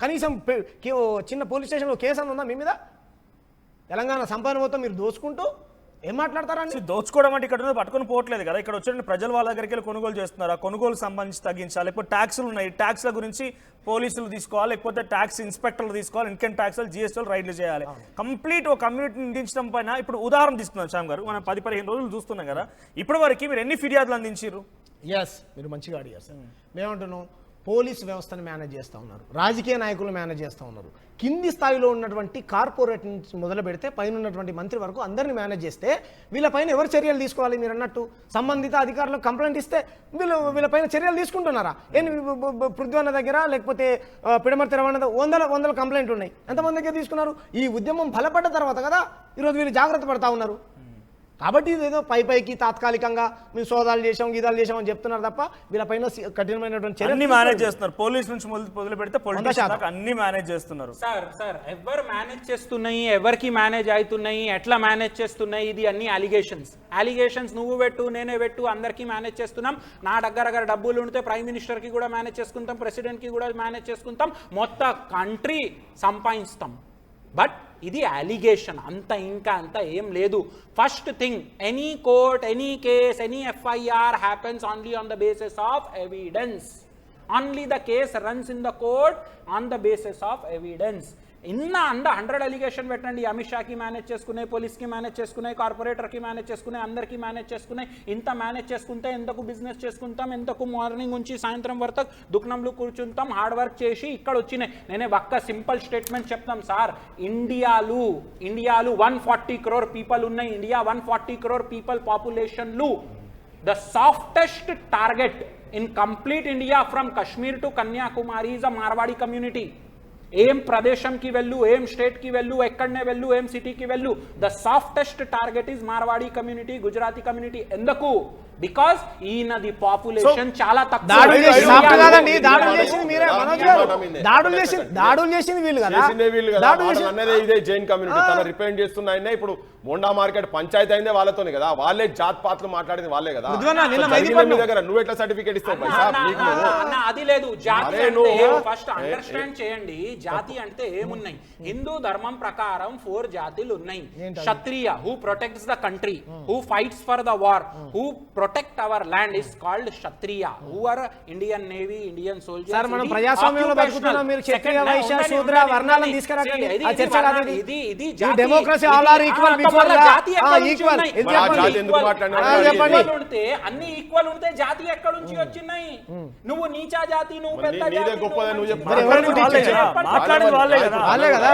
కనీసం చిన్న పోలీస్ స్టేషన్లో కేసు అని ఉందా మీ మీద? తెలంగాణ సంపాదన మొత్తం మీరు దోచుకుంటూ ఏం మాట్లాడతారండి? దోచుకోవడం అంటే ఇక్కడ పట్టుకొని పోవట్లేదు కదా, ఇక్కడ వచ్చిన ప్రజలు వాళ్ళ దగ్గరికి వెళ్ళి కొనుగోలు చేస్తున్నారు. ఆ కొనుగోలు సంబంధించి తగ్గించాలి, లేకపోతే ట్యాక్సులు ఉన్నాయి, ట్యాక్స్ల గురించి పోలీసులు తీసుకోవాలి, లేకపోతే ట్యాక్స్ ఇన్స్పెక్టర్లు తీసుకోవాలి, ఇన్కమ్ ట్యాక్స్లు జిఎస్టీలు రైడ్లు చేయాలి. కంప్లీట్ ఒక కమ్యూనిటీని నిందించడం పైన ఇప్పుడు ఉదాహరణ తీసుకున్నాం శ్యామ్ గారు, మనం 10-15 రోజులు చూస్తున్నాం కదా, ఇప్పటి వరకు మీరు ఎన్ని ఫిర్యాదులు అందించారు? మీరు మంచిగా అడిగారు సార్. మేమంటున్నాం పోలీస్ వ్యవస్థను మేనేజ్ చేస్తూ ఉన్నారు, రాజకీయ నాయకులు మేనేజ్ చేస్తూ ఉన్నారు. కింది స్థాయిలో ఉన్నటువంటి కార్పొరేట్ నుంచి మొదలు పెడితే పైన ఉన్నటువంటి మంత్రి వరకు అందరినీ మేనేజ్ చేస్తే వీళ్ళపైన ఎవరు చర్యలు తీసుకోవాలి? మీరు అన్నట్టు సంబంధిత అధికారులకు కంప్లైంట్ ఇస్తే వీళ్ళపైన చర్యలు తీసుకుంటున్నారా? పృథ్వన్న దగ్గర లేకపోతే పిడమర్తి రవాణా వందల కంప్లైంట్లు ఉన్నాయి, ఎంతమంది దగ్గర తీసుకున్నారు? ఈ ఉద్యమం బలపడ్డ తర్వాత కదా ఈరోజు వీళ్ళు జాగ్రత్త పడతా ఉన్నారు. కాబట్టి ఇదేదో పైకి తాత్కాలికంగా మేము సోదాలు చేసాం గీదాలు చేసామని చెప్తున్నారు తప్ప వీళ్ళపైన కఠినమైనటువంటి చర్యలు మేనేజ్ చేస్తున్నారు. పోలీస్ నుంచి మొదలు పెడితే పొలిటిషియన్స్ అన్ని మేనేజ్ చేస్తున్నారు. సార్ ఎవరు మేనేజ్ చేస్తున్నాయి, ఎవరికి మేనేజ్ అవుతున్నాయి, ఎట్లా మేనేజ్ చేస్తున్నాయి, ఇది అన్ని అలిగేషన్స్ నువ్వు పెట్టు నేనే పెట్టు అందరికీ మేనేజ్ చేస్తున్నాం. నా దగ్గర డబ్బులు ఉంటే ప్రైమ్ మినిస్టర్కి కూడా మేనేజ్ చేసుకుంటాం, ప్రెసిడెంట్కి కూడా మేనేజ్ చేసుకుంటాం, మొత్తం కంట్రీ సంపాదిస్తాం. బట్ ఇది అలిగేషన్, అంత ఏం లేదు. First thing, any court, any case, any FIR happens only on the basis of evidence. Only the case runs in the court on the basis of evidence. ఇన్న 100 allegation పెట్టండి, Amit షాకి manage చేసుకునే, పోలీస్కి manage చేసుకునే, కార్పొరేటర్కి manage చేసుకునే, అందరికీ manage చేసుకునే, ఇంత manage చేసుకుంటే ఎంతకు బిజినెస్ చేసుకుంటాం, ఎంతకు మార్నింగ్ నుంచి సాయంత్రం వరకు దుకాణంలో కూర్చుంటాం, హార్డ్ వర్క్ చేసి ఇక్కడ వచ్చినాయి. నేనే ఒక్క సింపుల్ స్టేట్మెంట్ చెప్తాం సార్. ఇండియాలో 140 crore పీపుల్ ఉన్నాయి. ఇండియా 140 crore పీపుల్ పాపులేషన్లు the softest target in complete India from Kashmir to Kanyakumari is a Marwadi community. ఏం ప్రదేశంకి వెళ్ళు, ఏం స్టేట్కి వెళ్ళు, ఎక్కడనే వెళ్ళు, ఏం సిటీకి వెళ్ళు, the softest target is Marwadi community, Gujarati community. ఎందుకు? బికాస్ ఈయనది పాపులేషన్ చాలా తక్కువ. దాడులు చేసింది మీరే, మనోజ్ గారు. దాడులు చేసింది వీళ్ళు కదా. ఇదే జైన్ కమ్యూనిటీ తన రిప్రజెంట్ చేస్తున్నాయనే. ఇప్పుడు మోండా మార్కెట్ పంచాయతీ అయిందే వాళ్ళతోనే కదా, వాళ్ళే జాత్ పాత్రలు మాట్లాడింది వాళ్ళే కదా. నువ్వు ఎట్లా సర్టిఫికేట్ ఇస్తావు? అది లేదు. జాతి ఫస్ట్ అండర్స్టాండ్ చేయండి. జాతి అంటే ఏమున్నాయి? హిందూ ధర్మం ప్రకారం 4 జాతులు ఉన్నాయి. Kshatriya, who protects the country, who fights for the war, who protect our land is called kshatriya, who are Indian Navy, Indian soldiers. Sir, మనం ప్రజాస్వామ్యంలో బతుకుతున్నాం. మీరు క్షత్రియ, వైశ్య, శూద్ర వర్ణాలను తీసుకురాకండి. ఆ చర్చ కాదు ఇది. ఇది democracy, all are equal before law. Equal ఉంటే అన్ని ఈక్వల్ ఉంటే జాతి ఎక్కడ నుంచి వచ్చినాయి? నువ్వు నీచా జాతి, నువ్వు పెద్ద జాతి, గొప్పదని నువ్వు చెప్పు. మాట్లాడిన వాళ్ళే కదా.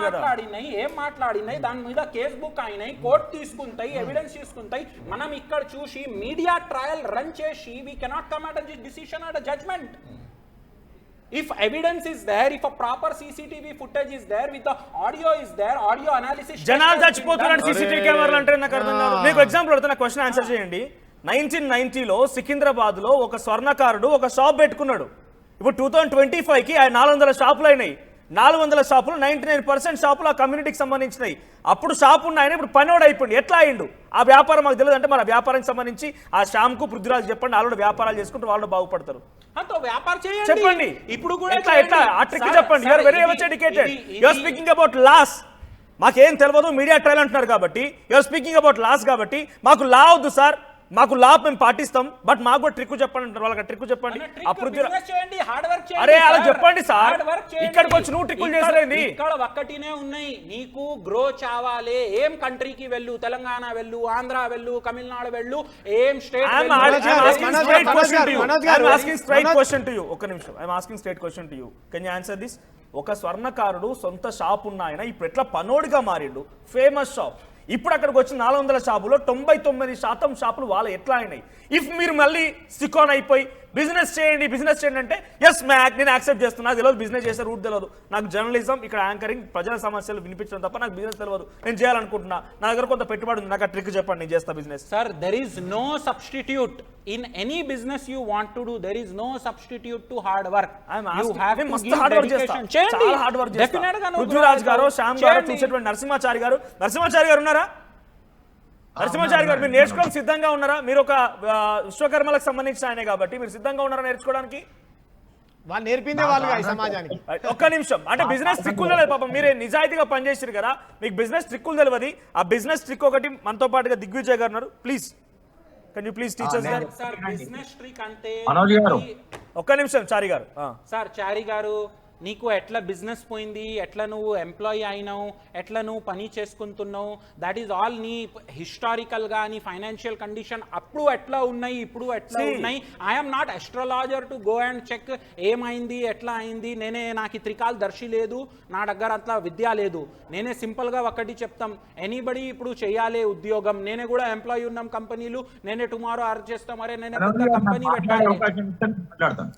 మాట్లాడినాయి ఏం మాట్లాడినాయి? దాని మీద కేస్ బుక్ అయినాయి, కోర్టు తీసుకుంటాయి, ఎవిడెన్స్ తీసుకుంటాయి. మనం ఇక్కడ చూసి మీడియా ట్రయల్ రన్ చేసి we cannot come at a decision at a judgment. If evidence is there, if a proper CCTV footage is there, with the audio is there, audio analysis. జనాలు చచ్చిపోతున్నారు CCTV కెమెరాలు అంటే నాకు అర్థం కాదు. మీకు example అడుగుతున్నా, క్వశ్చన్ ఆన్సర్ చేయండి. 1990లో సికింద్రాబాద్ లో ఒక స్వర్ణకారుడు ఒక షాప్ పెట్టుకున్నాడు. ఇప్పుడు 2025కి 400 షాపులు అయినాయి. 400 షాపులు 99% షాపులు ఆ కమ్యూనిటీకి సంబంధించినవి. అప్పుడు షాపు ఉన్న ఆయన ఇప్పుడు పనివాడు అయిపోయింది. ఎట్లా అయిండు? ఆ వ్యాపారం మాకు తెలియదు అంటే మరి ఆ వ్యాపారానికి సంబంధించి ఆ శ్యామ్కు పృథ్వీరాజ్ చెప్పండి, వాళ్ళు వ్యాపారాలు చేసుకుంటూ వాళ్ళు బాగుపడతారు. చెప్పండి ఇప్పుడు కూడా ఎట్లా ఆ ట్రిక్ చెప్పండి. You're very much educated. You're speaking about laws. మాకేం తెలియదు, మీడియా ట్రయల్ అంటున్నారు కాబట్టి. యూఆర్ స్పీకింగ్ అబౌట్ లాస్ కాబట్టి మాకు లా వద్దు సార్, మాకు లా మేము పాటిస్తాం, బట్ మాకు కూడా ట్రిక్ చెప్పండి అంటారు. వాళ్ళకి ట్రిక్ చెప్పండి. అరే అలా చెప్పండి సార్. ఇక్కడికి వచ్చి నువ్వు ట్రిక్కులు చేసేది ఇక్కడ ఒక్కటినే ఉన్నాయి. నీకు గ్రో చావాలి, ఏం కంట్రీకి వెళ్ళు, తెలంగాణ వెళ్ళు, ఆంధ్ర వెళ్ళు, తమిళనాడు వెళ్ళు, ఏం స్టేట్. ఒక్క నిమిషం. I'm asking straight question to you. Can you answer this? ఒక స్వర్ణకారుడు సొంత షాప్ ఉన్న ఆయన ఇప్పుడు ఎట్లా పనోడిగా మారిండు? Famous shop. ఇప్పుడు అక్కడికి వచ్చిన 400 షాపులో 99% షాపులు వాళ్ళ ఎట్లా అయినాయి? ఇఫ్ మీరు మళ్ళీ సికాన్ అయిపోయి బిజినెస్ చేయండి అంటే ఎస్ మ్యాక్ నేను యాక్సెప్ట్ చేస్తున్నా, నాకు తెలియదు బిజినెస్ చేసే రూట్ తెలియదు, నాకు జర్నలిజం ఇక్కడ యాంకరింగ్ ప్రజల సమస్యలు వినిపించడం తప్ప నాకు బిజినెస్ తెలియదు, నేను చేయాలనుకుంటున్నా, నా దగ్గర కొంత పెట్టుబడి ఉంది, నాకు ఆ ట్రిక్ చెప్పండి, నేను చేస్తా business. Sir, there is no substitute in any business you want to do. There is no substitute to hard work. Prithviraj garu, Shyam గారు, చూసేటువంటి నరసింహాచారి గారు ఉన్నారా? నరసింహాచారి గారు, మీరు నేర్చుకోవడానికి సిద్ధంగా ఉన్నారా? మీరు ఒక విశ్వకర్మలకు సంబంధించిన ఆయనే కాబట్టి మీరు సిద్ధంగా ఉన్నారా నేర్చుకోవడానికి? వాళ్ళు నేర్పిందే వాళ్ళుగా ఈ సమాజానికి. ఒక్క నిమిషం, అంటే బిజినెస్ ట్రిక్కులు తెలియదు పాపం, మీరే నిజాయితీగా పనిచేసారు కదా, మీకు బిజినెస్ ట్రిక్కులు తెలియదు. ఆ బిజినెస్ ట్రిక్ ఒకటి మనతో పాటుగా దిగ్విజయ్ గారు ఉన్నారు, please can you please teachers గారు. సార్ బిజినెస్ ట్రిక్ అంటే ఒక్క నిమిషం చారి గారు. సార్ చారి గారు, నీకు ఎట్లా బిజినెస్ పోయింది, ఎట్లా నువ్వు ఎంప్లాయీ అయినావు, ఎట్లా నువ్వు పని చేసుకుంటున్నావు, దట్ ఈస్ ఆల్ నీ హిస్టారికల్గా నీ ఫైనాన్షియల్ కండిషన్ అప్పుడు ఎట్లా ఉన్నాయి, ఇప్పుడు ఎట్లా ఉన్నాయి. I'm not astrologer to go and check ఏమైంది ఎట్లా అయింది. నాకు త్రికాల్ దర్శి లేదు, నా దగ్గర అట్లా విద్య లేదు. నేనే సింపుల్గా ఒకటి చెప్తాం, ఎనీబడి ఇప్పుడు చేయాలి ఉద్యోగం. నేనే కూడా ఎంప్లాయీ ఉన్నాం కంపెనీలు, నేనే టుమారో అర్జ్ చేస్తాం, అరే నేనే కొత్త కంపెనీ పెట్టాలి.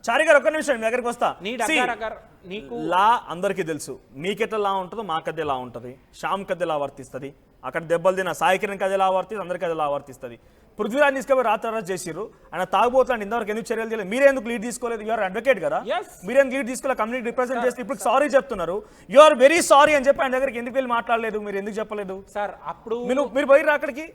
చారి గారు ఒక్క నిమిషం మీ దగ్గరికి వస్తా. నీ దగ్గర నీకు లా అందరికీ తెలుసు, మీకెట్లా లా ఉంటుందో మాకదే లా ఉంటుంది, శ్యామ్ కదే లా వర్తిస్తుంది, అక్కడ దెబ్బలు తిన సాయి కిరణ్ కదే లా వర్తిస్తుంది, అందరికీ అదే లా వర్తిస్తుంది. పృథ్వీరాజ్ తీసుకొని రాత్రి అరెస్ట్ చేసిర్రు, ఆయన తాగుబోతున్నాడు, ఇంతవరకు ఎందుకు చర్యలు చేయలేదు? మీరే ఎందుకు లీడ్ తీసుకోలేదు? యూఆర్ అడ్వకేట్ కదా, మీరెందుకు లీడ్ తీసుకోలేదు? కమ్యూనిటీ రిప్రజెంట్ చేస్తే ఇప్పుడు సారీ చెప్తున్నారు, యు ఆర్ వెరీ సారీ అని చెప్పి ఆయన దగ్గరికి ఎందుకు వెళ్ళి మాట్లాడలేదు? మీరు ఎందుకు చెప్పలేదు సార్? అప్పుడు మీరు పోయి అక్కడికి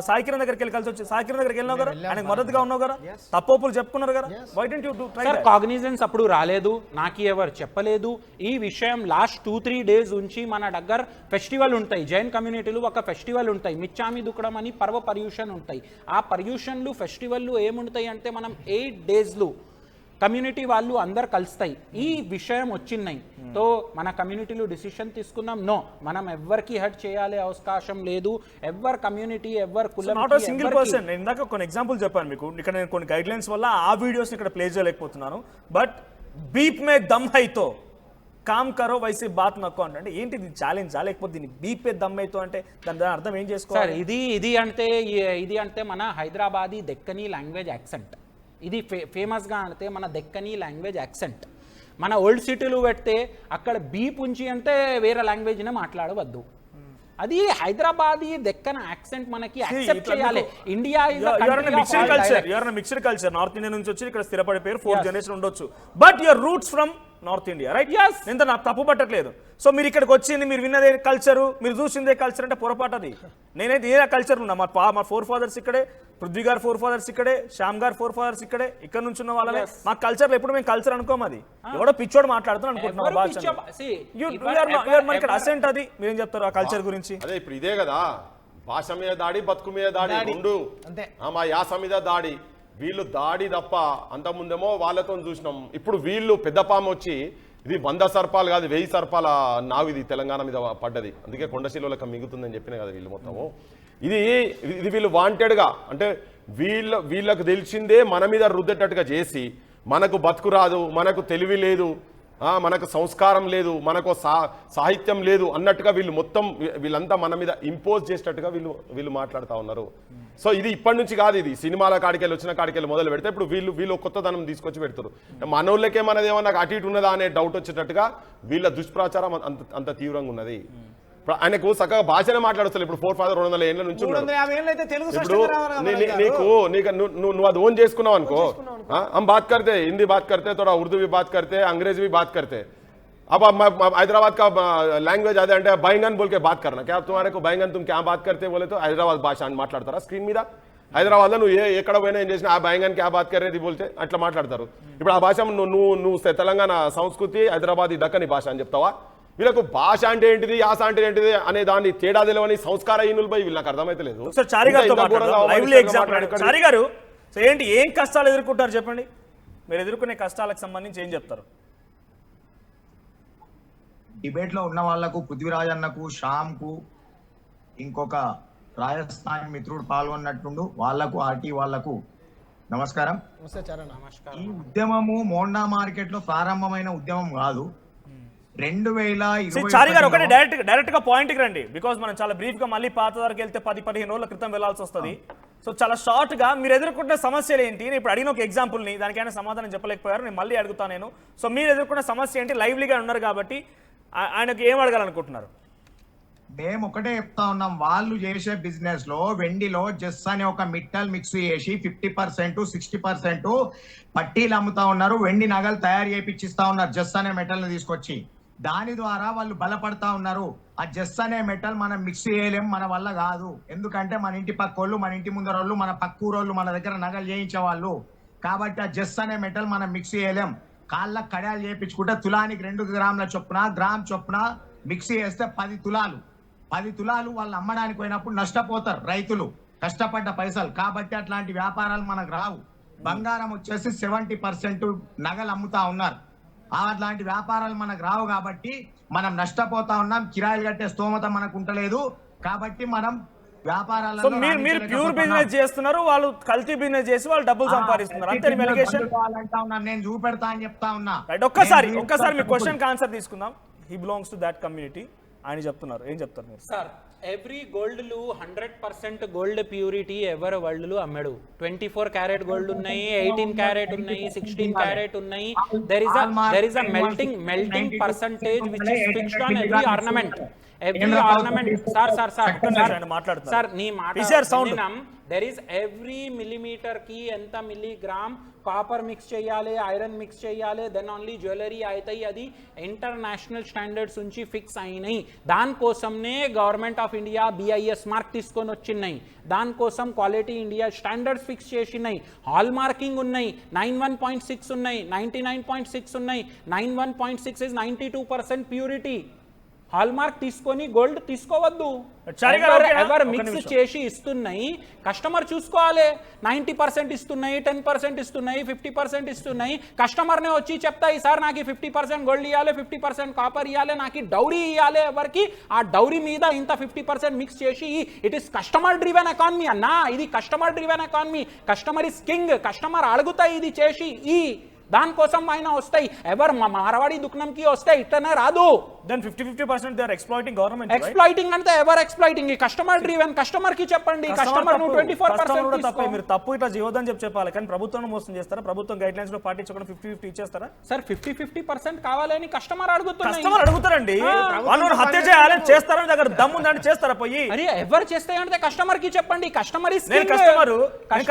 సాయి కిరణ్ దగ్గరికి వెళ్ళి కలిసి వచ్చి సాయి కిరణ్ దగ్గరికి వెళ్ళినావు కదా, ఆయనకు మద్దతుగా ఉన్నావు కదా, తప్పులు చెప్పుకున్నారు కదా, why don't you try? Sir cognizance అప్పుడు రాలేదు, నాకు ఎవరు చెప్పలేదు ఈ విషయం. లాస్ట్ 2-3 days నుంచి మన దగ్గర ఫెస్టివల్ ఉంటాయి, జైన్ కమ్యూనిటీలు ఒక ఫెస్టివల్ ఉంటాయి, మిచ్చామి దుక్కడం అని పర్వ పర్యూషన్ ఉంటాయి. ఆ పర్యూషన్లు ఫెస్టివల్లు ఏముంటాయి అంటే మనం 8 daysలు కమ్యూనిటీ వాళ్ళు అందరు కలుస్తాయి. ఈ విషయం వచ్చినాయి తో మన కమ్యూనిటీలో డిసిషన్ తీసుకున్నాం, నో మనం ఎవ్వరికి హర్ట్ చేయాలి అవకాశం లేదు, ఎవ్వరు కమ్యూనిటీ ఎవ్వరు కులం నాట్ అ సింగిల్ పర్సన్. నేను ఇందాక కొన్ని ఎగ్జాంపుల్ చెప్పాను మీకు, ఇక్కడ నేను కొన్ని గైడ్ లైన్స్ వల్ల ఆ వీడియోస్ ఇక్కడ ప్లే చేయలేకపోతున్నాను. బట్ బీప్ మే దమ్ హైతో కామ్ కరో వైసీ బాత్ నక్కో అంటే ఏంటి ఛాలెంజ్? లేకపోతే దీన్ని బీప్ మే దమ్ హైతో అంటే దాని అర్థం ఏం చేసుకోవాలి? ఇది అంటే మన హైదరాబాదీ దెక్కనీ లాంగ్వేజ్ యాక్సెంట్. ఇది ఫేమస్గా అంటే మన దెక్కనీ లాంగ్వేజ్ యాక్సెంట్. మన ఓల్డ్ సిటీలు పెడితే అక్కడ బీప్ ఉంచి అంటే వేరే లాంగ్వేజ్నే మాట్లాడవద్దు. అది హైదరాబాదీ దెక్కన్ యాక్సెంట్ మనకి యాక్సెప్ట్ చేయాలి. India mixed culture, north India నుంచి వచ్చి ఇక్కడ స్థిరపడిపోయారు, 4th generation ఉండొచ్చు, but your roots from north India, right? నేను నాకు తప్పు పట్టట్లేదు. సో మీరు ఇక్కడికి వచ్చింది, మీరు విన్నదే కల్చరు, మీరు చూసిందే కల్చర్ అంటే పొరపాటు. అది నేనే కల్చర్ ఉన్నా, మా 4 fathers ఇక్కడే, పృథ్వీ గారు 4 fathers ఇక్కడే, శ్యామ్ గారు 4 fathers ఇక్కడే, ఇక్కడ నుంచి ఉన్న వాళ్ళనే. మా కల్చర్ ఎప్పుడు మేము కల్చర్ అనుకోము, అది ఎవడో పిచ్చోడు మాట్లాడుతున్నాం అనుకుంటున్నాం భాష. అసెంట్ అది మీరేం చెప్తారు ఆ కల్చర్ గురించి? అదే ఇప్పుడు ఇదే కదా, భాష మీద దాడి, బతుకు మీద దాడి, రెండు మా యాస మీద దాడి. వీళ్ళు దాడి తప్ప అంతకుముందేమో వాళ్ళతో చూసినాం, ఇప్పుడు వీళ్ళు పెద్ద పాము వచ్చి ఇది 100 సర్పాలు కాదు 1000 సర్పాల నావు ఇది తెలంగాణ మీద పడ్డది, అందుకే కొండశిలోలకు మిగుతుందని చెప్పిన కదా వీళ్ళు మొత్తము. ఇది వీళ్ళు వాంటెడ్గా అంటే వీళ్ళకు తెలిసిందే మన మీద రుద్దేటట్టుగా చేసి, మనకు బతుకు రాదు, మనకు తెలివి లేదు, మనకు సంస్కారం లేదు, మనకు సాహిత్యం లేదు అన్నట్టుగా వీళ్ళంతా మన మీద ఇంపోజ్ చేసేటట్టుగా వీళ్ళు మాట్లాడుతూ ఉన్నారు. సో ఇది ఇప్పటి నుంచి కాదు, ఇది సినిమాల కాడికెళ్ళి వచ్చిన కాడికెళ్ళి మొదలు పెడితే ఇప్పుడు వీళ్ళు కొత్తదనం తీసుకొచ్చి పెడతారు. మనోళ్ళకే మనది ఏమన్నా అటు ఇటు ఉన్నదా అనే డౌట్ వచ్చేటట్టుగా వీళ్ళ దుష్ప్రచారం అంత తీవ్రంగా ఉన్నది. ఆయనకు చక్కగా భాషనే మాట్లాడుతారు. ఇప్పుడు 4 father 200 ఏళ్ళ నుంచి ఇప్పుడు నువ్వు అది ఓన్ చేసుకున్నావు అనుకో, हम बात करते हिंदी बात करते, थोड़ा उर्दू भी बात करते, अंग्रेजी भी बात करते. अब हैदराबाद का लैंग्वेज आते అంటే बैंगन बोल के बात करना, क्या तुम्हारे को बैंगन तुम क्या बात करते बोले तो హైదరాబాద్ భాష అని మాట్లాడతారా స్క్రీన్ మీద? హైదరాబాద్లో నువ్వు ఎక్కడ పోయినా ఏం చేసినా ఆ बैंगन क्या बात कर रहे थे बोलते అట్లా మాట్లాడతారు. ఇప్పుడు ఆ భాష నువ్వు తెలంగాణ సంస్కృతి హైదరాబాదీ దక్కని భాష అని చెప్తావా? వీళ్ళకు భాష అంటే ఏంటిది, యాస అంటే ఏంటిది అనే దాన్ని తేడా తెలియని సంస్కారహీనులపై వీళ్ళకి అర్థమైతే లేదు. చారి గారు ఏంటి, ఏం కష్టాలు ఎదుర్కొంటారు చెప్పండి? మీరు ఎదుర్కొనే కష్టాలకు సంబంధించి ఏం చెప్తారు? డిబేట్ లో ఉన్న వాళ్లకు, పృథ్వీరాజ్ అన్నకు, శ్యామ్ కు, ఇంకొక రాజస్థాన్ మిత్రుడు పాల్గొన్నట్టుండు వాళ్లకు, ఆర్టీ వాళ్లకు నమస్కారం. ఈ ఉద్యమము మోండా మార్కెట్ లో ప్రారంభమైన ఉద్యమం కాదు. 2020 చారి గారు ఒకటే డైరెక్ట్ గా పాయింట్ కి రండి, బికాస్ మనం చాలా బ్రీఫ్ గా మళ్ళీ పాత వరకు వెళ్తే 10-15 రోజుల క్రితం వెళ్లాల్సి వస్తుంది. సో చాలా షార్ట్ గా మీరు ఎదుర్కొంటున్న సమస్యలు ఏంటి? నేను ఇప్పుడు అడిగిన ఒక ఎగ్జాంపుల్ ని దానికైనా సమాధానం చెప్పలేకపోయారు, నేను మళ్ళీ అడుగుతాను నేను. సో మీరు ఎదుర్కొన్న సమస్య ఏంటి? లైవ్లీగా ఉన్నారు కాబట్టి ఆయనకు ఏం అడగాలనుకుంటున్నారు? మేము ఒకటే చెప్తా ఉన్నాం, వాళ్ళు చేసే బిజినెస్ లో వెండిలో జెస్ అనే ఒక మిట్టల్ మిక్స్ చేసి 50% 60% పట్టీలు అమ్ముతా ఉన్నారు. వెండి నగలు తయారు చేయించిస్తా ఉన్నారు జెస్ అనే మెటల్ ని తీసుకొచ్చి. దాని ద్వారా వాళ్ళు బలపడతా ఉన్నారు. ఆ జెస్ అనే మెటల్ మనం మిక్స్ చేయలేం, మన వల్ల కాదు. ఎందుకంటే మన ఇంటి పక్కోళ్ళు, మన ఇంటి ముందర వాళ్ళు, మన పక్కూరోళ్ళు మన దగ్గర నగలు చేయించే వాళ్ళు. కాబట్టి ఆ జెస్ అనే మెటల్ మనం మిక్స్ చేయలేం. కాళ్ళకు కడాలు చేయించుకుంటే తులానికి 2 గ్రాముల చొప్పున గ్రామ్ చొప్పున మిక్సీ వేస్తే 10 తులాలు 10 తులాలు వాళ్ళు అమ్మడానికి పోయినప్పుడు నష్టపోతారు రైతులు కష్టపడ్డ పైసలు. కాబట్టి అట్లాంటి వ్యాపారాలు మనకు రావు. బంగారం వచ్చేసి 70% నగలు అమ్ముతా ఉన్నారు. అట్లాంటి వ్యాపారాలు మనకు రావు కాబట్టి మనం నష్టపోతా ఉన్నాం. కిరాయిలు కట్టే స్తోమత మనకు ఉంటలేదు. కాబట్టి మనం వ్యాపారాలలో సో మీరు ప్యూర్ బిజినెస్ చేస్తున్నారు, వాళ్ళు కల్తీ బిజినెస్ చేసి వాళ్ళు డబ్బులు సంపాదిస్తున్నారు అంతే మెలిగేషన్. నేను చూపెడతా అని చెప్తా ఉన్నా. ఒక్కసారి మీ క్వశ్చన్ ఆన్సర్ తీసుకుందాం. He belongs to that community ఆయన చెప్తున్నారు, ఏం చెప్తారు మీరు? Sir every gold 100% gold purity ఎవరు వరల్డ్ అమ్మడు. 24 క్యారెట్ గోల్డ్ ఉన్నాయి, 18 క్యారెట్ ఉన్నాయి, 16 క్యారెట్ ఉన్నాయి. There is a melting percentage which is fixed on every ornament. Sir నీ మాట దెర్ ఇస్ ఎవ్రీ మిల్లీమీటర్ కి ఎంత మిల్లీగ్రామ్ కాపర్ మిక్స్ చేయాలి, ఐరన్ మిక్స్ చేయాలి, దెన్ ఓన్లీ జ్యువెలరీ అవుతాయి. అది ఇంటర్నేషనల్ స్టాండర్డ్స్ నుంచి ఫిక్స్ అయినాయి. దానికోసంనే government of India BIS mark తీసుకొని వచ్చినాయి. దానికోసం క్వాలిటీ ఇండియా స్టాండర్డ్స్ ఫిక్స్ చేసినాయి. హాల్ మార్కింగ్ ఉన్నాయి, 91.6 ఉన్నాయి, 99.6 ఉన్నాయి. 91.6 ఇస్ 92% ప్యూరిటీ. హాల్ మార్క్ తీసుకొని గోల్డ్ తీసుకోవద్దు. ఎవరు మిక్స్ చేసి ఇస్తున్నాయి కస్టమర్ చూసుకోవాలి. 90% ఇస్తున్నాయి, 10% ఇస్తున్నాయి, 50% ఇస్తున్నాయి. కస్టమర్నే వచ్చి చెప్తాయి సార్ నాకు 50% గోల్డ్ ఇవ్వాలి, 50% కాపర్ ఇవ్వాలి, నాకు డౌరీ ఇవ్వాలి. ఎవరికి ఆ డౌరీ మీద ఇంత 50% మిక్స్ చేసి it is customer driven economy అన్నా. ఇది customer driven economy. Customer is king. Customer అడుగుతాయి ఇది చేసి దానికోసం ఆయన వస్తాయి. ఎవరు మా మారవాడి దుకాణంకి వస్తాయి ఇట్లనే రాదు. Then 50% they are exploiting government. Exploiting అంటే ఎవరు ఎక్స్‌ప్లాయిటింగ్? Customer driven. కస్టమర్ కి చెప్పండి కస్టమర్ 24% తప్ప మీరు తప్పు ఇట్లా చేయొద్దని చెప్పాలి. కానీ ప్రభుత్వం మోసం చేస్తారా? ప్రభుత్వం గైడ్ లైన్స్ లో పాటించకుండా 50-50 ఇచ్చేస్తారా? సార్ 50% కావాలని కస్టమర్ అడుగుతారండి. వాళ్ళు హత్య చేయాలని చేస్తారని దగ్గర దమ్ము దాన్ని చేస్తారా? పోయి అరే ఎవరు చేస్తాయంటే కస్టమర్ కి చెప్పండి. కస్టమర్ ఇస్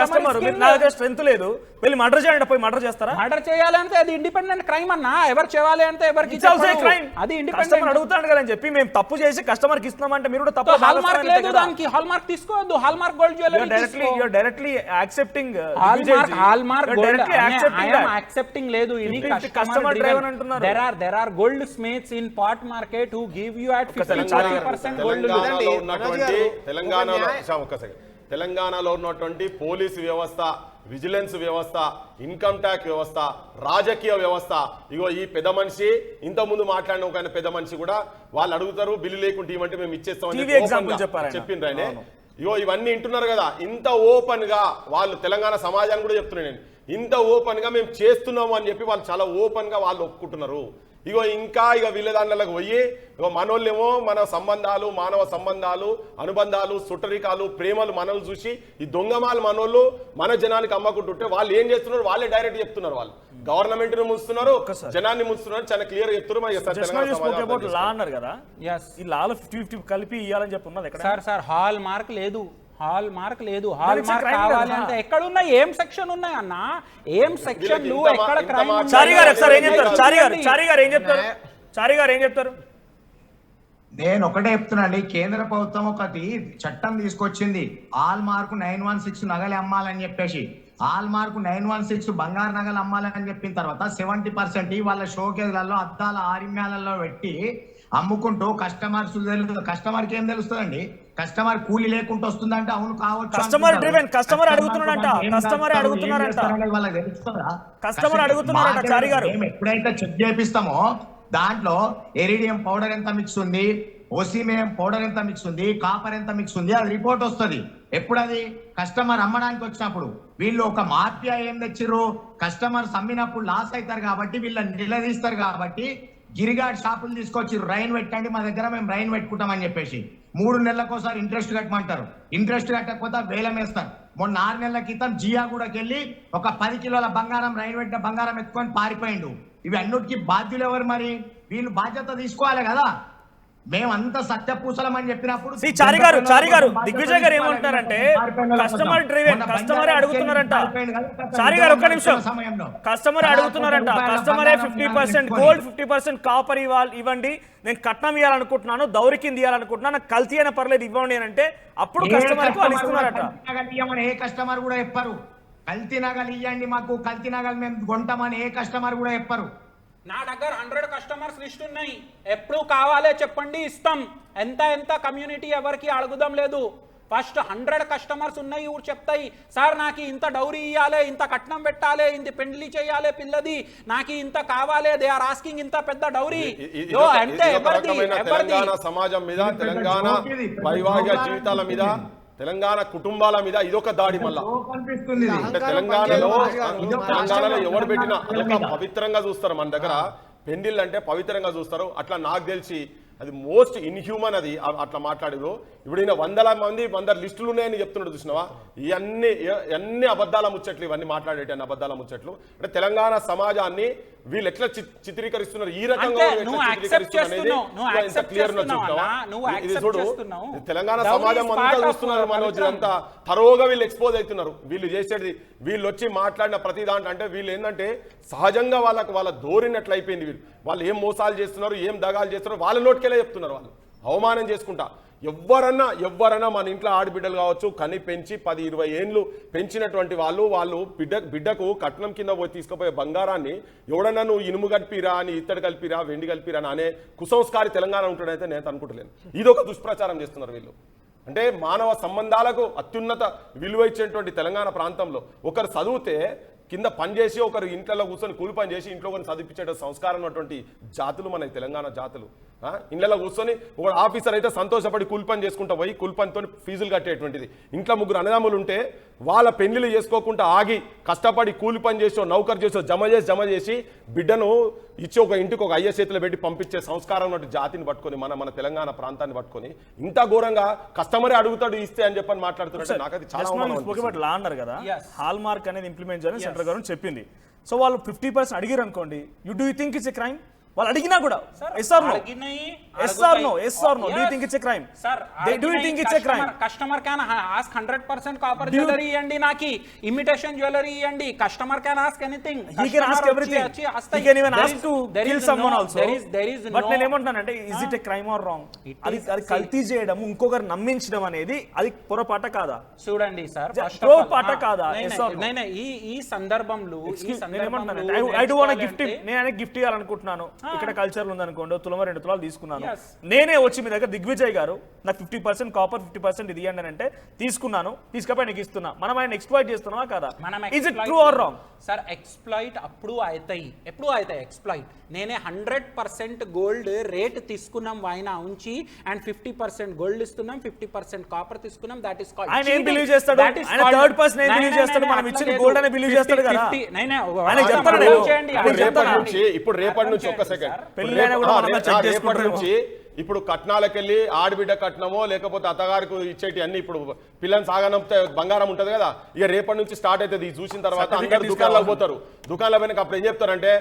కస్టమర్ నా దగ్గర స్ట్రెంత్ లేదు, వెళ్ళి మర్డర్ చేయండి, పోయి మర్డర్ చేస్తారా? మర్డర్ చేయాలంటే అది ఇండిపెండెంట్ క్రైమ్ అన్నా. ఎవరు చేయాలి అంటే ఎవరికి అది కస్టమర్ అడుగుతాడు కదా అని చెప్పి మేము తప్పు చేసి కస్టమర్ కి ఇస్తున్నామంటే మీరు కూడా తప్పు. హాల్ మార్క్ లేదు దానికి. హాల్ మార్క్ తీసుకోవద్దు. Hallmark gold jewellery directly accepting hallmark gold accepting లేదు. ఇది కస్టమర్ డ్రైవర్ అంటున్నారు. There are goldsmiths in pot market who give you at 50% gold. తెలంగాణలో ఉన్నటువంటి పోలీసు వ్యవస్థ, విజిలెన్స్ వ్యవస్థ, ఇన్కమ్ ట్యాక్స్ వ్యవస్థ, రాజకీయ వ్యవస్థ, ఇగో ఈ పెద్ద మనిషి ఇంతకుముందు మాట్లాడిన ఒక పెద్ద మనిషి కూడా వాళ్ళు అడుగుతారు బిల్లు లేకుంటే ఇవ్వంటే మేము ఇచ్చేస్తామని చెప్పిండ్రు ఆయన. ఇగో ఇవన్నీ వింటున్నారు కదా, ఇంత ఓపెన్ గా వాళ్ళు తెలంగాణ సమాజాన్ని కూడా చెప్తున్నాను నేను, ఇంత ఓపెన్ గా మేము చేస్తున్నాము అని చెప్పి వాళ్ళు చాలా ఓపెన్ గా వాళ్ళు ఒప్పుకుంటున్నారు. ఇగో ఇంకా వీళ్ళ దాంట్లోకి పోయి ఇగో మనోళ్ళేమో మన సంబంధాలు, మానవ సంబంధాలు, అనుబంధాలు, సుట్టరికాలు, ప్రేమలు మనల్ని చూసి ఈ దొంగమాలు మనోళ్ళు మన జనానికి అమ్మకుంటుంటే వాళ్ళు ఏం చేస్తున్నారు వాళ్ళే డైరెక్ట్ చెప్తున్నారు. వాళ్ళు గవర్నమెంట్ ని ముంచుతున్నారు, జనాన్ని ముంచుతున్నారు. చాలా క్లియర్ చెప్తున్నారు. కలిపి ఇవ్వాలని చెప్తున్నారు. సార్ హాల్ మార్క్ లేదు. హాల్ మార్క్ లేదు. హాల్ మార్క్ కావాలి అంటే ఎక్కడ ఉన్నాయి? ఏం సెక్షన్ ఉన్నాయి అన్న? ఏం సెక్షన్లు ఎక్కడ క్రైమ్? చారి గారు ఏం చెప్తారు? చారి గారు ఏం చెప్తారు? నేను ఒకటే చెప్తున్నాండి, కేంద్ర ప్రభుత్వం ఒకటి చట్టం తీసుకొచ్చింది. హాల్ మార్కు 916 నగలు అమ్మాలని చెప్పేసి, హాల్ మార్కు 916 బంగారు నగలు అమ్మాలని చెప్పిన తర్వాత 70% వాళ్ళ షోకేజ్లలో, అద్దాల ఆరిమ్యాలలో పెట్టి అమ్ముకుంటూ కస్టమర్కి ఏం తెలుస్తుందండి? కస్టమర్ కూలి లేకుండా వస్తుందంటే అవును కావచ్చు. కస్టమర్ అడుగుతున్నారంట. చారి గారు మేము ఎప్పుడైతే చెక్ చేపిస్తామో దాంట్లో ఎరిడియం పౌడర్ ఎంత మిక్స్ ఉంది, ఓసిమియం పౌడర్ ఎంత మిక్స్ ఉంది, కాపర్ ఎంత మిక్స్ ఉంది, అది రిపోర్ట్ వస్తుంది. ఎప్పుడు అది కస్టమర్ అమ్మడానికి వచ్చినప్పుడు. వీళ్ళు ఒక మాఫియా ఏం తెచ్చిర్రు, కస్టమర్స్ అమ్మినప్పుడు లాస్ అవుతారు కాబట్టి వీళ్ళని నిలదీస్తారు కాబట్టి గిరిగాడ్ షాపులు తీసుకొచ్చి రైన్ పెట్టండి మా దగ్గర, మేము రైన్ పెట్టుకుంటామని చెప్పేసి 3 నెలలకోసారి ఇంట్రెస్ట్ కట్టమంటారు. ఇంట్రెస్ట్ కట్టకపోతే వేలం వేస్తారు. మొన్న 6 నెలల క్రితం జియాగూడకి వెళ్ళి ఒక 10 కిలోల బంగారం, రైన్ పెట్టిన బంగారం ఎత్తుకొని పారిపోయిండు. ఇవి అన్నిటికీ బాధ్యులు ఎవరు? మరి వీళ్ళు బాధ్యత తీసుకోవాలి కదా. మేమంతా సత్యపూసలం అని చెప్పినప్పుడు చారి గారు దిగ్విజయ్ గారు ఏమంటారంటే కస్టమర్ డ్రివెన్, కస్టమరే అడుగుతున్నారంట. చారి గారు ఒక్క నిమిషం, కస్టమరే అడుగుతున్నారంట. కస్టమరే 50% గోల్డ్, 50% కాపర్ ఇవ్వండి, నేను కట్నం ఇవ్వాలనుకుంటున్నాను, దౌరి కింద ఇవ్వాలనుకుంటున్నాను, నాకు కల్తీ అయినా పర్లేదు ఇవ్వండి అని అంటే అప్పుడు కస్టమర్ కు వాళ్ళు ఇస్తున్నారట. ఏ కస్టమర్ కూడా చెప్పారు. కల్తీ నగలు ఇవ్వండి మాకు, కల్తీ నగలు మేము కొంటామని ఏ కస్టమర్ కూడా చెప్పరు. నా దగ్గర 100 కస్టమర్స్ లిస్ట్ ఉన్నాయి, ఎప్పుడు కావాలే చెప్పండి ఇస్తాం. ఎంత కమ్యూనిటీ ఎవరికి అడుగుదాం లేదు. ఫస్ట్ 100 కస్టమర్స్ ఉన్నాయి, ఊరు చెప్తాయి సార్ నాకు ఇంత డౌరీ ఇవ్వాలి, ఇంత కట్నం పెట్టాలి, ఇంత పెండ్లి చేయాలి పిల్లది, నాకు ఇంత కావాలి, దే ఆర్ ఆస్కింగ్ ఇంత పెద్ద డౌరీ. తెలంగాణ సమాజం మీద, తెలంగాణ వైవాహిక జీవితాల మీద, తెలంగాణ కుటుంబాల మీద ఇదొక దాడి. మళ్ళా అంటే తెలంగాణలో ఎవరు పెట్టినా అదొక పవిత్రంగా చూస్తారు. మన దగ్గర పెండిళ్ళు అంటే పవిత్రంగా చూస్తారు. అట్లా నాకు తెలిసి అది మోస్ట్ ఇన్హ్యూమన్. అది అట్లా మాట్లాడారు. ఇప్పుడు ఈయన 100 మంది 100 లిస్టులు ఉన్నాయని చెప్తున్నాడు చూసినావా. ఇవన్నీ అబద్ధాల ముచ్చట్లు, ఇవన్నీ మాట్లాడేటి అబద్ధాల ముచ్చట్లు. అంటే తెలంగాణ సమాజాన్ని వీళ్ళు ఎట్లా చిత్రీకరిస్తున్నారు, ఈ రకంగా తెలంగాణ సమాజం అంతా చూస్తున్నారు. మనోజ్ అంతా తరోగా వీళ్ళు ఎక్స్పోజ్ అవుతున్నారు. వీళ్ళు చేసేది, వీళ్ళు వచ్చి మాట్లాడిన ప్రతి దాంట్లో అంటే వీళ్ళు ఏంటంటే సహజంగా వాళ్ళ ధోరణి అయిపోయింది. వాళ్ళు ఏం మోసాలు చేస్తున్నారు, ఏం దగాలు చేస్తున్నారు, వాళ్ళ నోటికెళ్ళే చెప్తున్నారు. వాళ్ళు అవమానం చేసుకుంటా ఎవ్వరన్నా మన ఇంట్లో ఆడబిడ్డలు కావచ్చు, కని పెంచి 10-20 ఏళ్ళు పెంచినటువంటి వాళ్ళు బిడ్డకు కట్నం కింద పోయి తీసుకుపోయే బంగారాన్ని ఎవడన్నా నువ్వు ఇనుము కలిపిరా అని, ఇత్తడి కలిపిరా, వెండి కలిపిరా అని అనే కుసంస్కారి తెలంగాణ ఉంటాడైతే నేను అనుకుంటలేను. ఇదొక దుష్ప్రచారం చేస్తున్నారు వీళ్ళు. అంటే మానవ సంబంధాలకు అత్యున్నత విలువ ఇచ్చేటువంటి తెలంగాణ ప్రాంతంలో ఒకరు చదివితే కింద పని చేసి, ఒకరు ఇంట్లో కూర్చొని కూలి పని చేసి ఇంట్లో కొన్ని చదివించే సంస్కారం ఉన్నటువంటి జాతులు మన తెలంగాణ జాతులు. ఇళ్ళలో కూర్చొని ఒక ఆఫీసర్ అయితే సంతోషపడి కూలి పని చేసుకుంటా పోయి కూలి పనితో ఫీజులు కట్టేటువంటిది. ఇంట్లో 3 అన్నదమ్ములు ఉంటే వాళ్ళ పెళ్లిళ్ళు చేసుకోకుండా ఆగి కష్టపడి కూలి పని చేసో, నౌకరు చేసో జమ చేసి బిడ్డను ఇచ్చి ఒక ఇంటికి ఒక అయ్య చేతిలో పెట్టి పంపించే సంస్కారం ఉన్నట్టు జాతిని పట్టుకొని మన తెలంగాణ ప్రాంతాన్ని పట్టుకొని ఇంత ఘోరంగా కస్టమరే అడుగుతాడు ఇస్తే అని చెప్పని మాట్లాడుతున్నారు. నాకు అది చాలా లా అన్నారు కదా, హాల్ మార్క్ అనేది ఇంప్లిమెంట్ చేయాలని సెంట్రల్ గవర్నమెంట్ చెప్పింది. సో వాళ్ళు 50% అడిగారు అనుకోండి, you do think it's a crime? వాళ్ళు అడిగినా కూడా yes or no do you think it's a crime? Do you think it's a crime? Customer can ask 100% copper jewelry ఇయ్యండి, నాకు imitation jewelry ఇయ్యండి. Customer can ask anything. He can ask everything. He can even ask to kill someone also. But నేను ఏమంటున్నానంటే is it a crime or wrong? అది కల్తీ చేయడం, ఇంకొకరు నమ్మించడం అనేది అది పొరపాట కాదా? చూడండి సార్, పొరపాట కాదా? ఈ సందర్భంలో I do want to gift. నేను గిఫ్ట్ ఇవ్వాలనుకుంటున్నాను. ఇక్కడ కల్చర్ ఉందనుకోండి, తులమ 2 తులాలు తీసుకున్నాను. నేనే వచ్చి మీ దగ్గర దిగ్విజయ్ గారు నాకు 50% కాపర్ 50% ఇది ఇవ్వండి అంటే తీసుకున్నాను, తీసుకపోయి నీకు ఇస్తున్నా. మనం ఆయన ఎక్స్ప్లాయిట్ చేస్తున్నావా కదా? Is it true or wrong? Sir exploit ఎప్పుడు అవుతాయి ఎక్స్ప్లాయిట్. నేనే 100% గోల్డ్ రేట్ తీసుకున్నాం ఆయన ఉంచి అండ్ 50% గోల్డ్ ఇస్తున్నాం, 50% కాపర్ తీసుకున్నాం. That is called. ఆయన ఏం బిలీవ్ చేస్తాడు? ఆయన థర్డ్ పర్సన్ ఏం బిలీవ్ చేస్తాడు? మనం ఇచ్చిన గోల్డ్ అని బిలీవ్ చేస్తాడు కదా. ఆయన చెప్తాడు ఇప్పుడు రేపటి నుంచి ఒక్క సెకండ్, రేపటి నుంచి ఇప్పుడు కట్నాలకెళ్ళి ఆడబిడ్డ కట్నమో లేకపోతే అత్తగారికి ఇచ్చేటి అన్ని ఇప్పుడు పిల్లని సాగనంపితే బంగారం ఉంటది కదా, ఇక రేపటి నుంచి స్టార్ట్ అవుతుంది. ఇది చూసిన తర్వాత అందరు దుకాణాలకు పోతారు. దుకాణాల పైన అప్పుడు ఏం చెప్తారంటే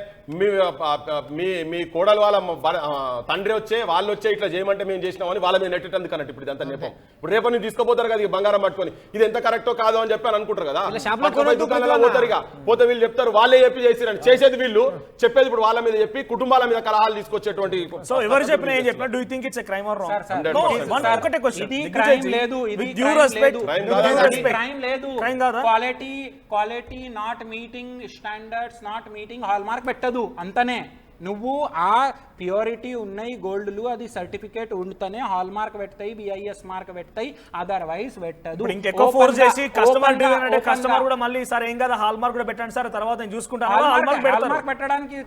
మీ కోడలు వాళ్ళ తండ్రి వాళ్ళు వచ్చే ఇట్లా చేయమంటే మేము చేసినామని వాళ్ళ మీద నెట్టేటందుకు అన్నట్టు ఇప్పుడు ఇదంతా నేపం. ఇప్పుడు రేపటి నుంచి తీసుకుపోతారు కదా, బంగారం పట్టుకొని ఇది ఎంత కరెక్టో కాదో అని చెప్పి అనుకుంటారు కదా. దుకాణాలకు పోతారు, ఇక పోతే వీళ్ళు చెప్తారు వాళ్ళే చెప్పి చేసిరని. చేసేది వీళ్ళు, చెప్పేది ఇప్పుడు వాళ్ళ మీద చెప్పి కుటుంబాల మీద కలహాలు తీసుకొచ్చేటువంటి. సో ఎవరు చెప్పినా ఏం చెప్పినా do you think it's a crime or wrong? No, ఒకటే క్వశ్చన్. ఇది క్రైమ్ లేదు, ఇది క్రైమ్ లేదు. Quality not meeting standards, not meeting hall mark పెట్టదు అంతనే. నువ్వు ఆ ప్యూరిటీ ఉన్నాయి గోల్డ్లు, అది సర్టిఫికేట్ ఉంటేనే హాల్ మార్క్ పెడతాయి, బిఐఎస్ మార్క్ పెడతాయి, అదర్వైజ్ పెట్టదు. ఇంకెక్కువ ఫోర్స్ చేసి కస్టమర్ కూడా మళ్ళీ సార్ ఏం కదా హాల్ మార్క్ కూడా పెట్టండి సార్ తర్వాత నేను చూసుకుంటాను. హాల్ మార్క్ పెట్టడానికి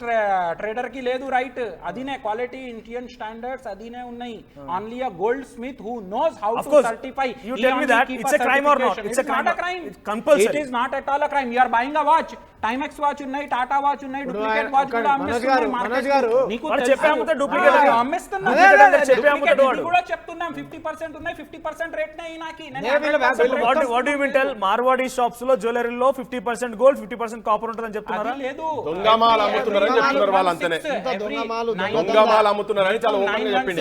ట్రేడర్ కి లేదు రైట్. అదినే క్వాలిటీ ఇండియన్ స్టాండర్డ్స్ అదినే ఉన్నాయి. Only a gold Smith who knows how to certify. You tell me that it's a crime or not? It's a crime. Compulsory. It is not at all a crime. You are buying a watch. Timex watch ఉన్నాయి, Tata watch ఉన్నాయి, duplicate watch కూడా అమ్మేస్తున్నారు. నీకు చెప్పాముతా duplicate అమ్మేస్తున్నా కూడా చెప్తున్నాం 50% ఉన్నాయి, 50% rate నే నాకి. What do you mean tell? Marwari shops లో జ్యువెలరీలో 50% గోల్డ్ 50% కాపర్ ఉంటుందని చెప్తున్నారా? లేదు, దొంగమాలు అమ్ముతున్నారని చెప్తున్నారు వాళ్ళు. అంతనే దొంగమాలు అమ్ముతున్నారని చాలా ఓపెన్ గా చెప్పింది.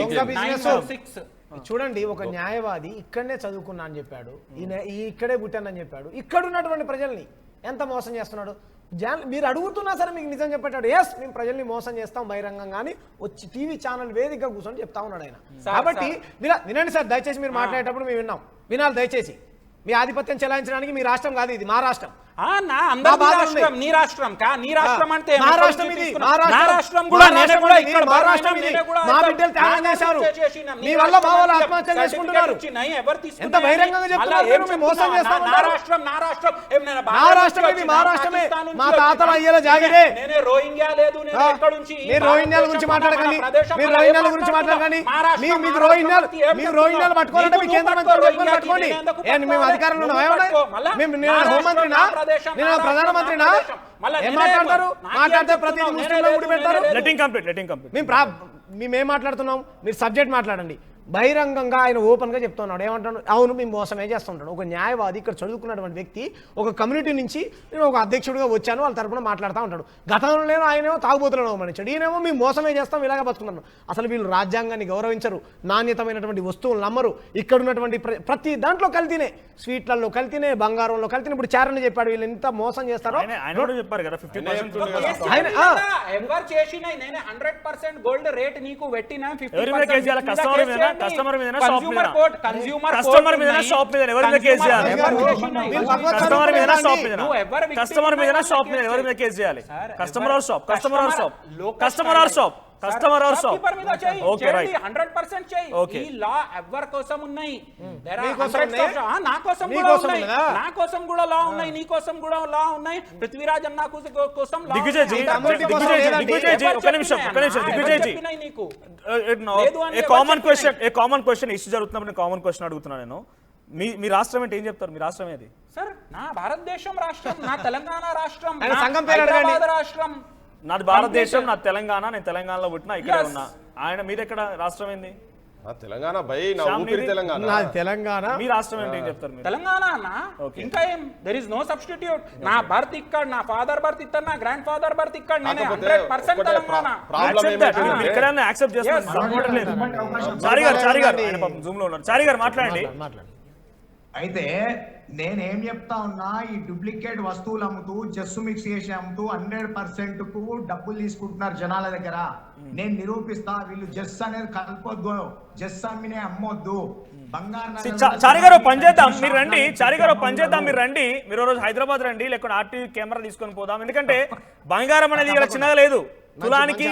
చూడండి, ఒక న్యాయవాది ఇక్కడనే చదువుకున్నా అని చెప్పాడు, ఇక్కడే పుట్టానని చెప్పాడు. ఇక్కడ ఉన్నటువంటి ప్రజల్ని ఎంత మోసం చేస్తున్నాడు? మీరు అడుగుతున్నా సరే మీకు నిజం చెప్పేటాడు. ఎస్ మేము ప్రజల్ని మోసం చేస్తాం బహిరంగంగాని వచ్చి టీవీ ఛానల్ వేదికగా కూర్చొని చెప్తా ఉన్నాడు ఆయన. కాబట్టి వినండి సార్, దయచేసి మీరు మాట్లాడేటప్పుడు మేము వినాలి దయచేసి. మీ ఆధిపత్యం చెలాయించడానికి మీ రాష్ట్రం కాదు ఇది, మా రాష్ట్రం. అందరి బాధ రాష్ట్రం ఉంది. నీ రాష్ట్రం నీ రాష్ట్రం అంటే నా రాష్ట్రం ఇది, నా రాష్ట్రం కూడా నేనే కూడా ఇక్కడ మా రాష్ట్రం ఇది. మా బిడ్డలు త్యాగం చేశారు. మీ వల్ల మా వాళ్ళు ఆత్మహత్యలు చేసుకుంటున్నారు. ఎంత బహిరంగంగా చెప్తున్నారు మీరు? మేము మోసం చేస్తామన్నారు. నా రాష్ట్రం నా రాష్ట్రం ఇది, మా రాష్ట్రమే. మా తాతల అయ్యేలా జాగిరే. నేనే రోహింగ్యా లేదు, నేను ఎక్కడ నుంచి మీరు రోహింగ్యాల గురించి మాట్లాడకండి. మీరు రోహింగ్యాల గురించి మాట్లాడకండి. మీకు రోహింగ్యాలు పట్టుకోవాలంటే మీ కేంద్ర మంత్రులు పట్టుకోండి. మేము అధికారంలో ఉన్నామా? మేము హోంమంత్రినా, నేను ప్రధానమంత్రినా? ఏం మాట్లాడతారు? మాట్లాడితే ప్రతి ముస్లింలో ముడి పెడతారు. లెటింగ్ కంప్లీట్ మేమేం మాట్లాడుతున్నాం? మీరు సబ్జెక్ట్ మాట్లాడండి. బహిరంగంగా ఆయన ఓపెన్గా చెప్తున్నాడు. ఏమంటాడు? అవును మేము మోసమే చేస్తుంటాడు. ఒక న్యాయవాది, ఇక్కడ చదువుకున్నటువంటి వ్యక్తి, ఒక కమ్యూనిటీ నుంచి నేను ఒక అధ్యక్షుడిగా వచ్చాను, వాళ్ళ తరపున మాట్లాడుతూ ఉంటాడు. గతంలో ఆయనేమో తాగుబోతులను అవమానించాడు, ఈయనేమో మేము మోసమే చేస్తాం, ఇలాగ బతుకున్నాను. అసలు వీళ్ళు రాజ్యాంగాన్ని గౌరవించరు, నాణ్యతమైనటువంటి వస్తువులు నమ్మరు. ఇక్కడ ఉన్నటువంటి ప్రతి దాంట్లో కల్తీనే, స్వీట్లలో కల్తీనే, బంగారంలో కల్తీనే. ఇప్పుడు చారని చెప్పాడు, వీళ్ళు ఎంత మోసం చేస్తారో ఆయన కూడా చెప్పారు కదా 50% ఎవరు చేసిన నేను 100% గోల్డ్ రేట్ నీకు పెట్టినా ఎవరి మీద కేసు చేయాలి? కస్టమర్ మీద షాప్ మీద ఎవరి మీద కేసు చేయాలి? కస్టమర్ మీద షాప్ మీద ఎవరి మీద కేసు చేయాలి? Customer R shop okay right 100% చేయి. ఓకే. ఈ లా ఎవరి కోసం ఉన్నాయి? నా కోసం కూడా లా ఉన్నాయి, నీ కోసం కూడా లా ఉన్నాయి, పృథ్వీరాజ్ అన్న కోసం దిగ్విజయ్ జీ ఒక నిమిషం దిగ్విజయ్ జీ నీకు కామన్ క్వశ్చన్ ఇష్యూ జరుగుతున్నప్పుడు కామన్ క్వశ్చన్ అడుగుతున్నాను నేను. మీ రాష్ట్రం అంటే ఏం చెప్తారు? మీ రాష్ట్రం ఏది? సార్ నా భారతదేశం రాష్ట్రం, నా తెలంగాణ రాష్ట్రం, ఆయన సంఘం పేరు అడగండి. హైదరాబాద్ రాష్ట్రం. నాది భారతదేశం, నా తెలంగాణ, నేను తెలంగాణలో పుట్టినా ఇక్కడే ఉన్నా. ఆయన మీద ఎక్కడ రాష్ట్రం ఏంది? తెలంగాణ భయ్, నా ఊపిరి తెలంగాణ. నాది తెలంగాణ. మీ రాష్ట్రం ఏంటి ఏం చెప్తారు మీరు? తెలంగాణ అన్న, ఇంకా ఏం, దెర్ ఇస్ నో సబ్స్టిట్యూట్. నా బర్త్ ఇక్కడ, నా ఫాదర్ బర్త్ ఇక్కడ, నా గ్రాండ్ ఫాదర్ బర్త్ ఇక్కడ, నేను 100% తెలంగాణ. ఇక్కడన్నా యాక్సెప్ట్ చేస్తున్నాను. చారి గారు ఆయన పాపం జూమ్ లో ఉన్నారు. చారి గారు మాట్లాడండి. అయితే నేనేం చెప్తా ఉన్నా, ఈ డూప్లికేట్ వస్తువులు అమ్ముతూ, జస్సు మిక్స్ చేసి అమ్ముతూ 100% కు డబ్బులు తీసుకుంటున్నారు జనాల దగ్గర. నేను నిరూపిస్తా. వీళ్ళు జస్ అనేది కలపొద్దు, జస్ అమ్మినే అమ్మొద్దు. చారి గారు పని చేద్దాం, మీరు రండి. చారి గారు పని చేద్దాం, మీరు రండి. మీరు రోజు హైదరాబాద్ రండి, లేకపోతే ఆర్టీవీ కెమెరా తీసుకొని పోదాం. ఎందుకంటే బంగారం అనేది ఇక్కడ చిన్నగా లేదు. తులానికి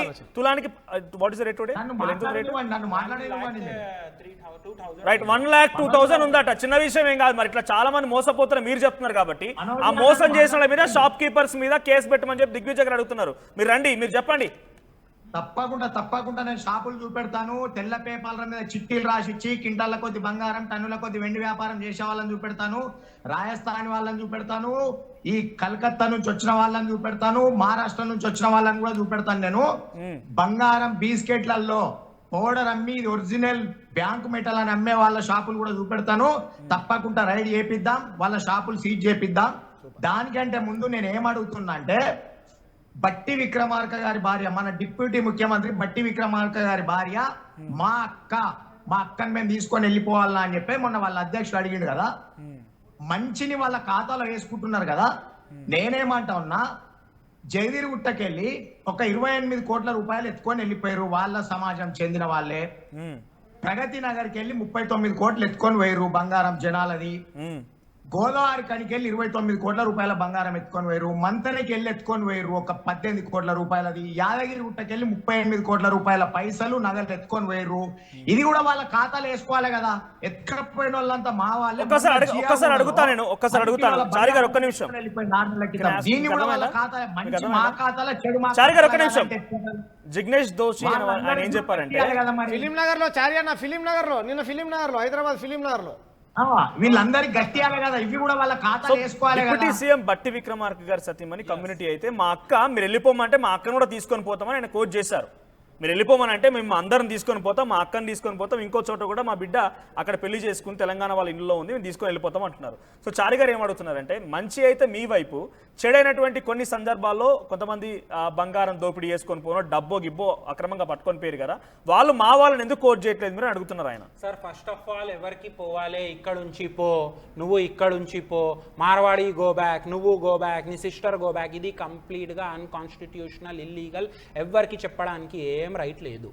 what is the rate today? Right 1,02,000 ఉందట. చిన్న విషయం ఏం కాదు. మరి ఇట్లా చాలా మంది మోసపోతున్నారు మీరు చెప్తున్నారు కాబట్టి, ఆ మోసం చేసిన వాళ్ళ మీద, షాప్ కీపర్స్ మీద కేసు పెట్టమని చెప్పి దిగ్విజయ్ గారు అడుగుతున్నారు. మీరు రండి, మీరు చెప్పండి. తప్పకుండా నేను షాపులు చూపెడతాను. తెల్ల పేపర్ల మీద చిట్టీలు రాసిచ్చి కింటాల కొద్ది బంగారం, టన్నుల కొద్ది వెండి వ్యాపారం చేసే వాళ్ళని చూపెడతాను. రాజస్థాన్ వాళ్ళని చూపెడతాను. ఈ కలకత్తా నుంచి వచ్చిన వాళ్ళని చూపెడతాను. మహారాష్ట్ర నుంచి వచ్చిన వాళ్ళని కూడా చూపెడతాను. నేను బంగారం బిస్కెట్లలో పౌడర్ అమ్మి ఇది ఒరిజినల్ బ్యాంకు మెటల్ అని అమ్మే వాళ్ళ షాపులు కూడా చూపెడతాను. తప్పకుండా రైడ్ చేపిద్దాం, వాళ్ళ షాపులు సీజ్ చేపిద్దాం. దానికంటే ముందు నేను ఏమడుగుతున్నా అంటే, బట్టి విక్రమార్క గారి భార్య, మన డిప్యూటీ ముఖ్యమంత్రి బట్టి విక్రమార్క గారి భార్య, మా అక్కని మేము తీసుకొని వెళ్ళిపోవాలా అని చెప్పి మొన్న వాళ్ళ అధ్యక్షుడు అడిగిండు కదా. మంచిని వాళ్ళ ఖాతాలో వేసుకుంటున్నారు కదా. నేనేమంటా ఉన్నా, జయగిరిగుట్టకెళ్ళి ఒక 28 కోట్ల రూపాయలు ఎత్తుకొని వెళ్ళిపోయారు వాళ్ళ సమాజం చెందిన వాళ్ళే. ప్రగతి నగర్కి వెళ్ళి 39 కోట్లు ఎత్తుకొని పోయారు బంగారం జనాలది. గోదావరి కనికి వెళ్ళి 29 కోట్ల రూపాయల బంగారం ఎత్తుకొని పోయారు. మంతరికి వెళ్ళి ఎత్తుకొని పోయారు ఒక 18 కోట్ల రూపాయలది. యాదగిరి గుట్టకెళ్ళి 38 కోట్ల రూపాయల పైసలు నగలు ఎత్తుకొని పోయారు. ఇది కూడా వాళ్ళ ఖాతాలు వేసుకోవాలి కదా. ఎత్తుకపోయిన వాళ్ళంతా మా వాళ్ళే. ఒక్కసారి అడుగుతాను చారి గారు, ఒక్క నిమిషం. దీన్ని కూడా వాళ్ళ ఖాతా, మంచి మా ఖాతాలో, చెడు మా చారి గారు ఒక్క నిమిషం. జిగ్నేష్ దోషి ఆయన ఏం చెప్పారంటే, ఫిలిం నగర్ లో చారి అన్న, ఫిలిం నగర్ లో నిన్న, ఫిలిం నగర్ లో, హైదరాబాద్ ఫిలిం నగర్ లో వీళ్ళందరికీ గట్టియాలి కదా. ఇవి కూడా వాళ్ళ ఖాతాలో వేసుకోవాలి కదా. డిప్యూటీ సీఎం బట్టి విక్రమార్క గారి సతీమణి కమ్యూనిటీ అయితే, మా అక్క మీరు వెళ్ళిపోమంటే మా అక్కను కూడా తీసుకొని పోతామని ఆయన కోట్ చేశారు. మీరు వెళ్ళిపోమని అంటే మేము అందరం తీసుకొని పోతాం, మా అక్కని తీసుకొని పోతాం, ఇంకో చోట కూడా మా బిడ్డ అక్కడ పెళ్లి చేసుకుని తెలంగాణ వాళ్ళ ఇంట్లో ఉంది, మేము తీసుకొని వెళ్ళిపోతాం అంటున్నారు. సో చారి గారు ఏమడుగుతున్నారంటే, మంచి అయితే మీ వైపు, చెడైనటువంటి కొన్ని సందర్భాల్లో కొంతమంది బంగారం దోపిడీ చేసుకొని పోనో, డబ్బో గిబ్బో అక్రమంగా పట్టుకొని పోయారు కదా, వాళ్ళు మా వాళ్ళని ఎందుకు కోట్ చేయట్లేదు మీరు అడుగుతున్నారు ఆయన. సార్ ఫస్ట్ ఆఫ్ ఆల్ ఎవరికి పోవాలి? ఇక్కడ నుంచి పో, నువ్వు ఇక్కడ నుంచి పో, మార్వాడి గో బ్యాక్, నువ్వు గో బ్యాక్, నీ సిస్టర్ గో బ్యాక్. ఇది కంప్లీట్గా అన్కాన్స్టిట్యూషనల్, ఇల్లీగల్. ఎవరికి చెప్పడానికి ఏం రైట్ లేదు.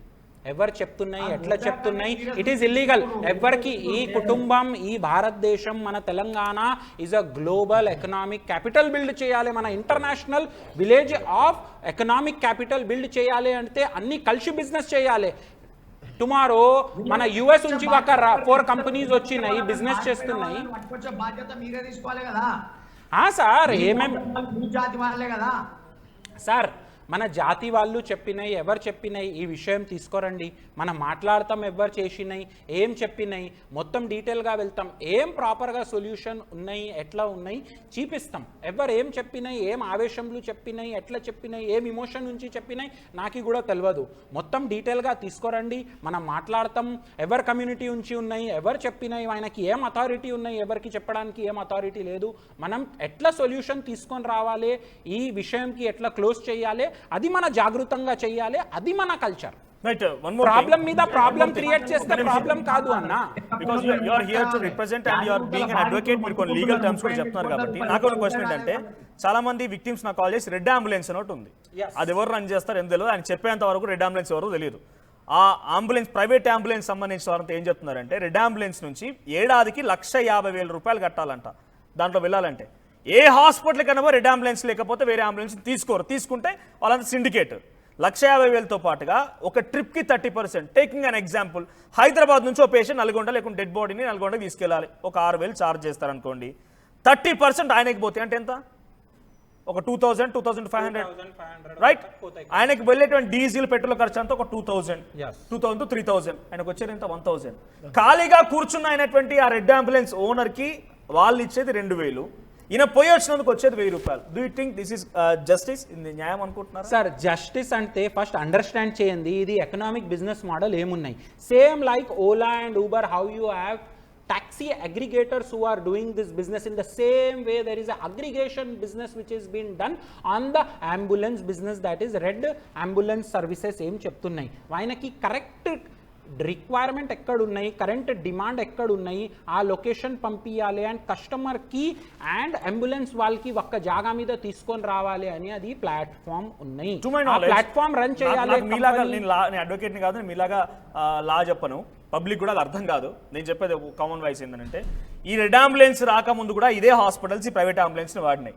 ఎవరు చెప్తున్నాయి, ఎట్లా చెప్తున్నాయి, ఇట్ ఈస్ ఇల్లీగల్. ఎవరికి ఈ కుటుంబం, ఈ భారతదేశం, మన Telangana is a global economic capital build చేయాలి, మన international village of economic capital build చేయాలి అంటే అన్ని కలిసి బిజినెస్ చేయాలి. టుమారో మన యుఎస్ నుంచి ఒక 4 కంపెనీస్ వచ్చినాయి, బిజినెస్ చేస్తున్నాయి. బాధ్యత మీరే తీసుకోవాలి కదా సార్. ఏమేమి జాతి వాళ్ళే కదా సార్, మన జాతి వాళ్ళు చెప్పినాయి, ఎవరు చెప్పినాయి ఈ విషయం తీసుకోరండి, మనం మాట్లాడతాం, ఎవరు చేసినాయి, ఏం చెప్పినాయి, మొత్తం డీటెయిల్గా వెళ్తాం, ఏం ప్రాపర్గా సొల్యూషన్ ఉన్నాయి, ఎట్లా ఉన్నాయి చూపిస్తాం. ఎవరు ఏం చెప్పినాయి, ఏం ఆవేశంలో చెప్పినాయి, ఎట్లా చెప్పినాయి, ఏం ఇమోషన్ నుంచి చెప్పినాయి నాకు కూడా తెలియదు. మొత్తం డీటెయిల్గా తీసుకోరండి, మనం మాట్లాడతాం. ఎవరు కమ్యూనిటీ నుంచి ఉన్నాయి, ఎవరు చెప్పినాయి, ఆయనకి ఏం అథారిటీ ఉన్నాయి, ఎవరికి చెప్పడానికి ఏం అథారిటీ లేదు, మనం ఎట్లా సొల్యూషన్ తీసుకొని రావాలి, ఈ విషయంకి ఎట్లా క్లోజ్ చేయాలి, అది మన జాగృతంగా చేయాలి, అది మన కల్చర్. ప్రాబ్లం మీద ప్రాబ్లం క్రియేట్ చేస్తే ప్రాబ్లం కాదు అన్న. Because you are here to represent and you are being an advocate, మీరు కొన్ని లీగల్ టర్మ్స్ కూడా చెప్తున్నారు కాబట్టి నాకు ఒక క్వశ్చన్ ఏంటంటే, చాలా మంది విక్టిమ్స్ నాకు కాల్ చేసి రెడ్ అంబులెన్స్ అని ఒకటి ఉంది, అది ఎవరు రన్ చేస్తారు ఏం తెలియదు, ఆయన చెప్పేంత వరకు రెడ్ అంబులెన్స్ ఎవరు తెలియదు. ఆ అంబులెన్స్ ప్రైవేట్ అంబులెన్స్ సంబంధించిన వారంతా ఏం చెప్తున్నారంటే, రెడ్ అంబులెన్స్ నుంచి ఏడాదికి 1,50,000 రూపాయలు కట్టాలంట దాంట్లో వెళ్ళాలంటే. ఏ హాస్పిటల్ కన్నా రెడ్ అంబులెన్స్ లేకపోతే వేరే అంబులెన్స్ తీసుకోరు, తీసుకుంటే వాళ్ళంతా సిండికేట్. 1,50,000తో పాటుగా ఒక ట్రిప్కి 30%. టేకింగ్ అన్ ఎగ్జాంపుల్, హైదరాబాద్ నుంచి ఒక పేషెంట్ నల్గొండ లేకుంటే డెడ్ బాడీని నల్గొండకి తీసుకెళ్ళాలి, ఒక 6,000 ఛార్జ్ చేస్తారనుకోండి. 30% ఆయనకి పోతే అంటే ఎంత, ఒక 2,000, 2,500 రైట్. ఆయనకి వెళ్ళేటువంటి డీజిల్ పెట్రోల్ ఖర్చు అంతా ఒక 2,000 to 3,000, ఆయనకు వచ్చేది ఎంత 1,000. ఖాళీగా కూర్చున్న అయినటువంటి ఆ రెడ్ అంబులెన్స్ ఓనర్కి వాళ్ళు ఇచ్చేది 2,000, ఈయన పోయి వచ్చినందుకు వచ్చేది 1,000 రూపాయలు. Do you think this is justice, ఇది న్యాయం అనుకుంటున్నారు సార్? జస్టిస్ అంటే ఫస్ట్ అండర్స్టాండ్ చేయండి ఇది ఎకనామిక్ బిజినెస్ మోడల్ ఏమున్నాయి. Same like Ola and Uber, how you have taxi aggregators who are doing this business, in the same way there is a aggregation business which is being done on the ambulance business, that is red ambulance services. ఏం చెప్తున్నాయి, ఆయనకి correct requirement ఎక్కడున్నాయి, current demand ఎక్కడున్నాయి, ఆ location పంపించాలి and కస్టమర్కి and ambulance వాళ్ళకి ఒక్క జాగా మీద తీసుకొని రావాలి అని అది ప్లాట్ఫామ్ ఉన్నాయి. ప్లాట్ఫామ్ రన్ చేయాలి. మీలాగా నేను అడ్వకేట్ని కాదు, నేను మీలాగా లా చెప్పను, పబ్లిక్ కూడా అది అర్థం కాదు. నేను చెప్పేది కామన్ వాయిస్ ఏంటంటే, ఈ రెడ్ అంబులెన్స్ రాకముందు కూడా ఇదే హాస్పిటల్స్ ఈ ప్రైవేట్ అంబులెన్స్ని వాడినాయి.